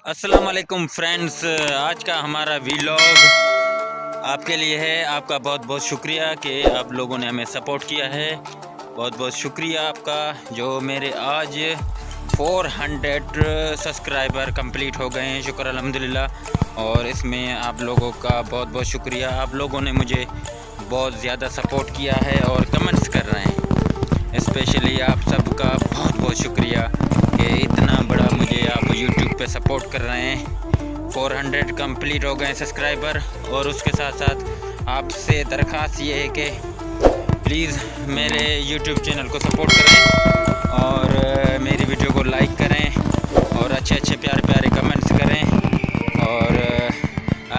अस्सलाम वालेकुम फ्रेंड्स, आज का हमारा वीलॉग आपके लिए है। आपका बहुत बहुत शुक्रिया कि आप लोगों ने हमें सपोर्ट किया है। बहुत बहुत शुक्रिया आपका। जो मेरे आज 400 सब्सक्राइबर कंप्लीट हो गए हैं, शुक्र अल्हम्दुलिल्लाह। और इसमें आप लोगों का बहुत बहुत शुक्रिया। आप लोगों ने मुझे बहुत ज़्यादा सपोर्ट किया है और कमेंट्स कर रहे हैं। स्पेशली आप सबका बहुत बहुत शुक्रिया कि इतना बड़ा मुझे आप YouTube पे सपोर्ट कर रहे हैं। 400 कंप्लीट हो गए सब्सक्राइबर। और उसके साथ साथ आपसे दरख्वास्त ये है कि प्लीज़ मेरे YouTube चैनल को सपोर्ट करें और मेरी वीडियो को लाइक करें और अच्छे अच्छे प्यारे प्यारे कमेंट्स करें। और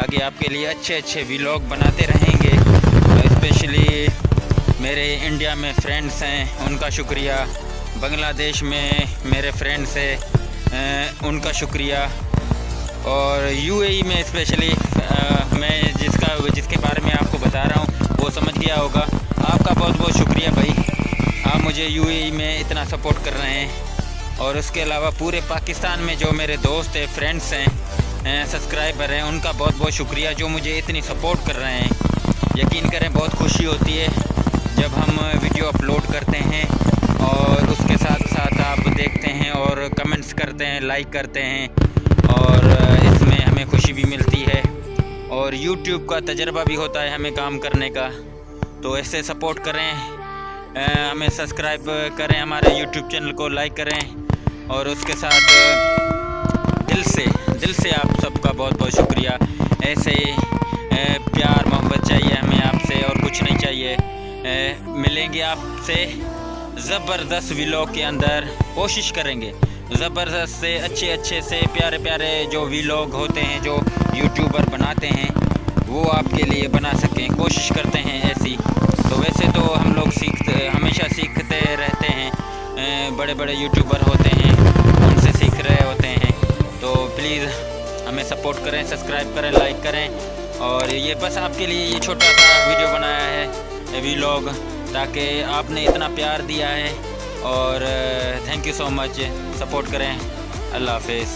आगे आपके लिए अच्छे अच्छे व्लॉग बनाते रहेंगे। स्पेशली मेरे इंडिया में फ्रेंड्स हैं, उनका शुक्रिया। बांग्लादेश में मेरे फ्रेंड्स हैं, उनका शुक्रिया। और UAE में स्पेशली मैं जिसके बारे में आपको बता रहा हूँ वो समझ गया होगा। आपका बहुत बहुत शुक्रिया भाई, आप मुझे UAE में इतना सपोर्ट कर रहे हैं। और उसके अलावा पूरे पाकिस्तान में जो मेरे दोस्त हैं, फ्रेंड्स हैं, सब्सक्राइबर हैं, उनका बहुत बहुत शुक्रिया जो मुझे इतनी सपोर्ट कर रहे हैं। यकीन करें बहुत खुशी होती है जब हम वीडियो अपलोड करते हैं और उसके साथ साथ आप देखते हैं और कमेंट्स करते हैं, लाइक करते हैं। और इसमें हमें खुशी भी मिलती है और YouTube का तजर्बा भी होता है हमें काम करने का। तो ऐसे सपोर्ट करें, हमें सब्सक्राइब करें, हमारे YouTube चैनल को लाइक करें। और उसके साथ दिल से आप सबका बहुत बहुत शुक्रिया। ऐसे प्यार मोहब्बत चाहिए हमें आपसे और कुछ नहीं चाहिए। मिलेंगे आपसे ज़बरदस्त व्लॉग के अंदर। कोशिश करेंगे ज़बरदस्त से अच्छे से प्यारे प्यारे जो व्लॉग होते हैं, जो यूट्यूबर बनाते हैं, वो आपके लिए बना सकें। कोशिश करते हैं ऐसी। तो वैसे तो हम लोग हमेशा सीखते रहते हैं। बड़े बड़े यूट्यूबर होते हैं, उनसे सीख रहे होते हैं। तो प्लीज़ हमें सपोर्ट करें, सब्सक्राइब करें, लाइक करें। और ये बस आपके लिए ये छोटा सा वीडियो बनाया है व्लॉग, ताकि आपने इतना प्यार दिया है। और thank you so much. Support करें। अल्लाह हाफिज़।